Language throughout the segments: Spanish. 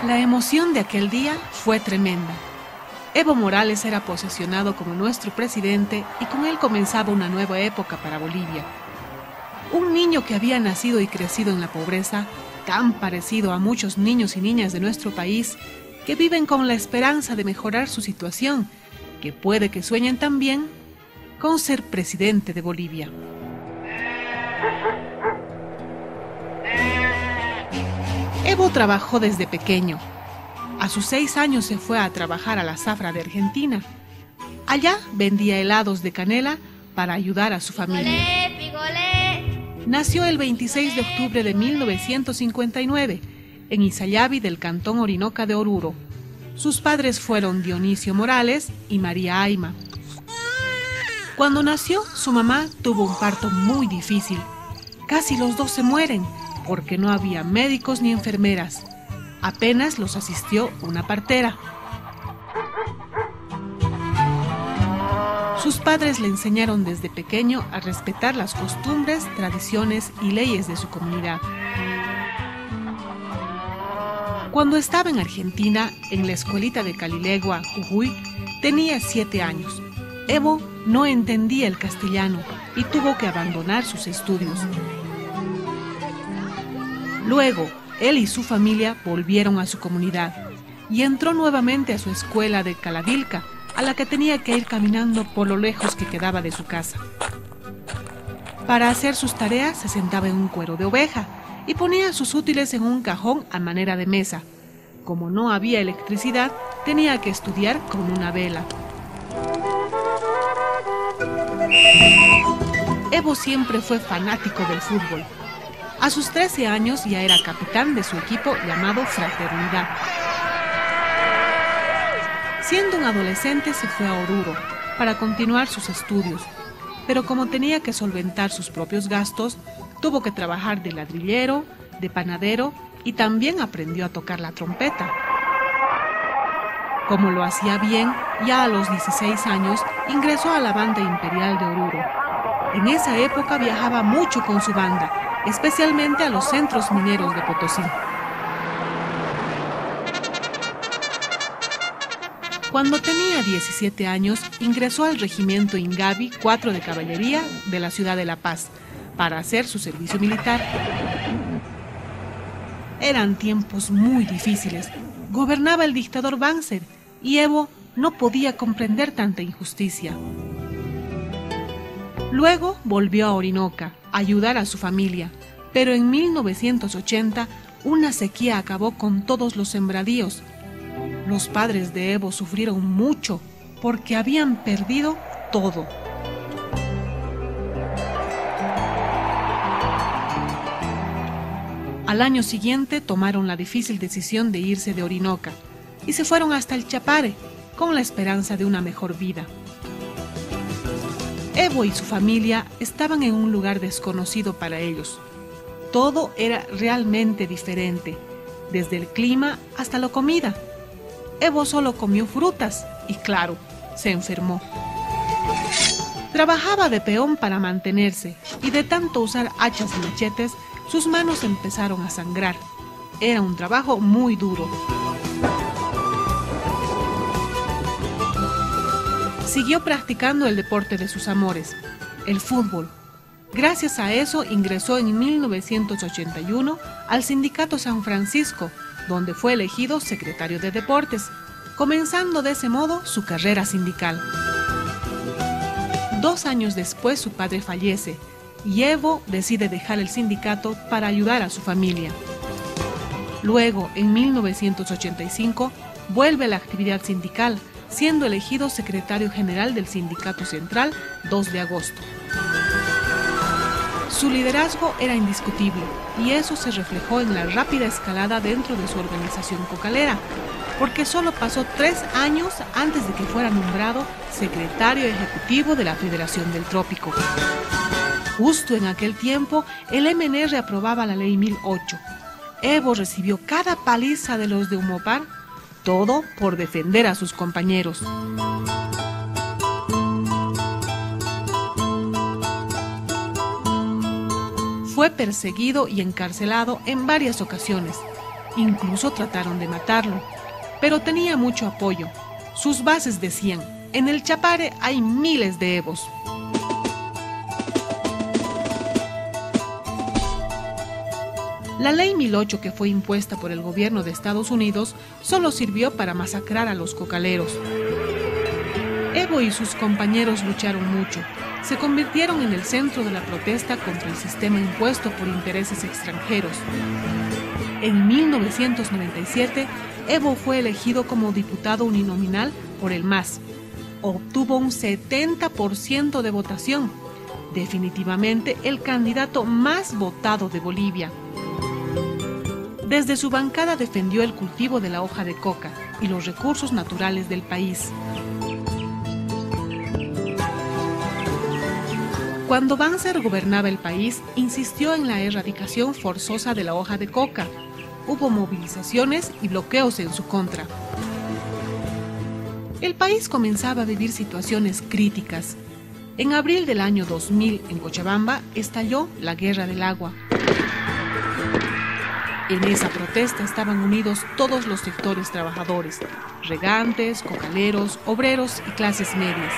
La emoción de aquel día fue tremenda. Evo Morales era posesionado como nuestro presidente y con él comenzaba una nueva época para Bolivia. Un niño que había nacido y crecido en la pobreza, tan parecido a muchos niños y niñas de nuestro país que viven con la esperanza de mejorar su situación, que puede que sueñen también con ser presidente de Bolivia. Evo trabajó desde pequeño. A sus 6 años se fue a trabajar a la zafra de Argentina. Allá vendía helados de canela para ayudar a su familia. Nació el 26 de octubre de 1959 en Isayavi del cantón Orinoca de Oruro. Sus padres fueron Dionisio Morales y María Ayma. Cuando nació, su mamá tuvo un parto muy difícil. Casi los dos se mueren porque no había médicos ni enfermeras. Apenas los asistió una partera. Sus padres le enseñaron desde pequeño a respetar las costumbres, tradiciones y leyes de su comunidad. Cuando estaba en Argentina, en la escuelita de Calilegua, Jujuy, tenía 7 años. Evo no entendía el castellano y tuvo que abandonar sus estudios. Luego, él y su familia volvieron a su comunidad y entró nuevamente a su escuela de Calavilca, a la que tenía que ir caminando por lo lejos que quedaba de su casa. Para hacer sus tareas se sentaba en un cuero de oveja y ponía sus útiles en un cajón a manera de mesa. Como no había electricidad, tenía que estudiar con una vela. Evo siempre fue fanático del fútbol. A sus 13 años ya era capitán de su equipo llamado Fraternidad. Siendo un adolescente se fue a Oruro para continuar sus estudios, pero como tenía que solventar sus propios gastos, tuvo que trabajar de ladrillero, de panadero y también aprendió a tocar la trompeta. Como lo hacía bien, ya a los 16 años ingresó a la Banda Imperial de Oruro. En esa época viajaba mucho con su banda, especialmente a los centros mineros de Potosí. Cuando tenía 17 años, ingresó al regimiento Ingavi 4 de Caballería de la ciudad de La Paz para hacer su servicio militar. Eran tiempos muy difíciles. Gobernaba el dictador Banzer y Evo no podía comprender tanta injusticia. Luego volvió a Orinoca a ayudar a su familia, pero en 1980 una sequía acabó con todos los sembradíos. Los padres de Evo sufrieron mucho porque habían perdido todo. Al año siguiente tomaron la difícil decisión de irse de Orinoca y se fueron hasta el Chapare con la esperanza de una mejor vida. Evo y su familia estaban en un lugar desconocido para ellos. Todo era realmente diferente, desde el clima hasta la comida. Evo solo comió frutas y, claro, se enfermó. Trabajaba de peón para mantenerse y de tanto usar hachas y machetes, sus manos empezaron a sangrar. Era un trabajo muy duro. Siguió practicando el deporte de sus amores, el fútbol. Gracias a eso ingresó en 1981 al Sindicato San Francisco, donde fue elegido secretario de Deportes, comenzando de ese modo su carrera sindical. 2 años después su padre fallece y Evo decide dejar el sindicato para ayudar a su familia. Luego, en 1985, vuelve a la actividad sindical, siendo elegido secretario general del Sindicato Central 2 de agosto. Su liderazgo era indiscutible y eso se reflejó en la rápida escalada dentro de su organización cocalera, porque solo pasó 3 años antes de que fuera nombrado secretario ejecutivo de la Federación del Trópico. Justo en aquel tiempo, el MNR aprobaba la Ley 1008. Evo recibió cada paliza de los de Humopar, todo por defender a sus compañeros. Fue perseguido y encarcelado en varias ocasiones, Incluso trataron de matarlo, pero tenía mucho apoyo. Sus bases decían: en el Chapare hay miles de Evos. La ley 1008 que fue impuesta por el gobierno de Estados Unidos solo sirvió para masacrar a los cocaleros. Evo y sus compañeros lucharon mucho. Se convirtieron en el centro de la protesta contra el sistema impuesto por intereses extranjeros. En 1997, Evo fue elegido como diputado uninominal por el MAS. Obtuvo un 70% de votación, definitivamente el candidato más votado de Bolivia. Desde su bancada defendió el cultivo de la hoja de coca y los recursos naturales del país. Cuando Banzer gobernaba el país, insistió en la erradicación forzosa de la hoja de coca. Hubo movilizaciones y bloqueos en su contra. El país comenzaba a vivir situaciones críticas. En abril del año 2000, en Cochabamba, estalló la Guerra del Agua. En esa protesta estaban unidos todos los sectores trabajadores: regantes, cocaleros, obreros y clases medias.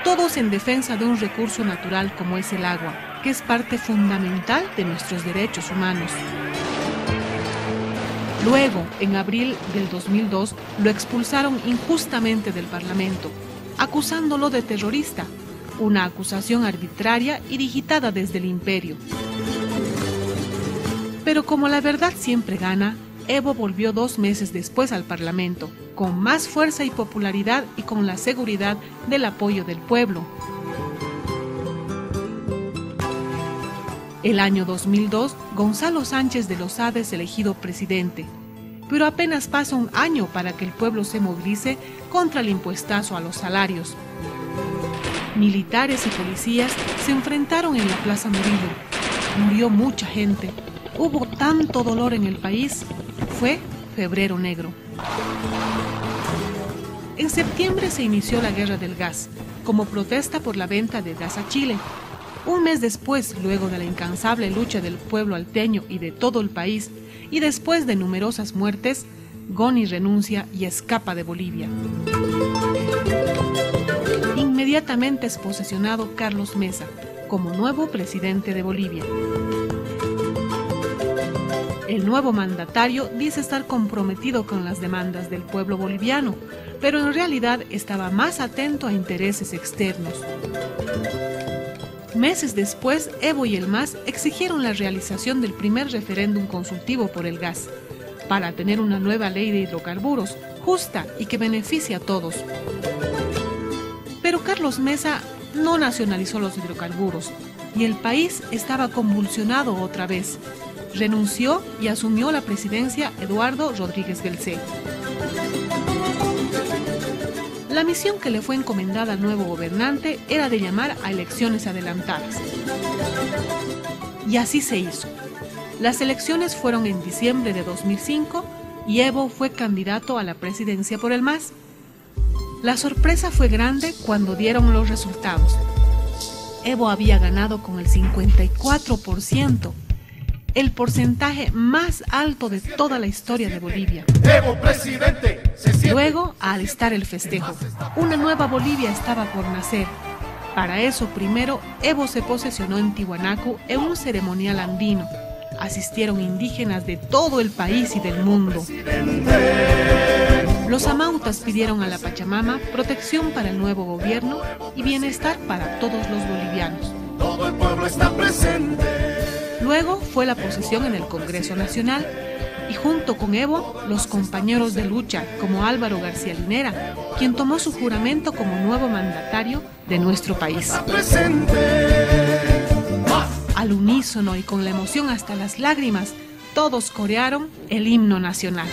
Todos en defensa de un recurso natural como es el agua, que es parte fundamental de nuestros derechos humanos. Luego, en abril del 2002, lo expulsaron injustamente del Parlamento, acusándolo de terrorista, una acusación arbitraria y digitada desde el imperio. Pero como la verdad siempre gana, Evo volvió 2 meses después al Parlamento, con más fuerza y popularidad y con la seguridad del apoyo del pueblo. El año 2002, Gonzalo Sánchez de Lozada es elegido presidente, pero apenas pasa un año para que el pueblo se movilice contra el impuestazo a los salarios. Militares y policías se enfrentaron en la Plaza Murillo. Murió mucha gente. Hubo tanto dolor en el país. Fue Febrero Negro. En septiembre se inició la Guerra del Gas, como protesta por la venta de gas a Chile. Un mes después, luego de la incansable lucha del pueblo alteño y de todo el país, y después de numerosas muertes, Goni renuncia y escapa de Bolivia. Inmediatamente es posesionado Carlos Mesa como nuevo presidente de Bolivia. El nuevo mandatario dice estar comprometido con las demandas del pueblo boliviano, pero en realidad estaba más atento a intereses externos. Meses después, Evo y el MAS exigieron la realización del primer referéndum consultivo por el gas, para tener una nueva ley de hidrocarburos, justa y que beneficie a todos. Pero Carlos Mesa no nacionalizó los hidrocarburos y el país estaba convulsionado otra vez. Renunció y asumió la presidencia Eduardo Rodríguez Belcé. La misión que le fue encomendada al nuevo gobernante era de llamar a elecciones adelantadas. Y así se hizo. Las elecciones fueron en diciembre de 2005 y Evo fue candidato a la presidencia por el MAS. La sorpresa fue grande cuando dieron los resultados. Evo había ganado con el 54%. El porcentaje más alto de toda la historia de Bolivia. Evo presidente. Luego, a alistar el festejo. Una nueva Bolivia estaba por nacer. Para eso, primero, Evo se posesionó en Tiwanaku en un ceremonial andino. Asistieron indígenas de todo el país y del mundo. Los amautas pidieron a la Pachamama protección para el nuevo gobierno y bienestar para todos los bolivianos. Todo el pueblo está presente. Luego fue la posesión en el Congreso Nacional y junto con Evo, los compañeros de lucha como Álvaro García Linera, quien tomó su juramento como nuevo mandatario de nuestro país. Al unísono y con la emoción hasta las lágrimas, todos corearon el himno nacional.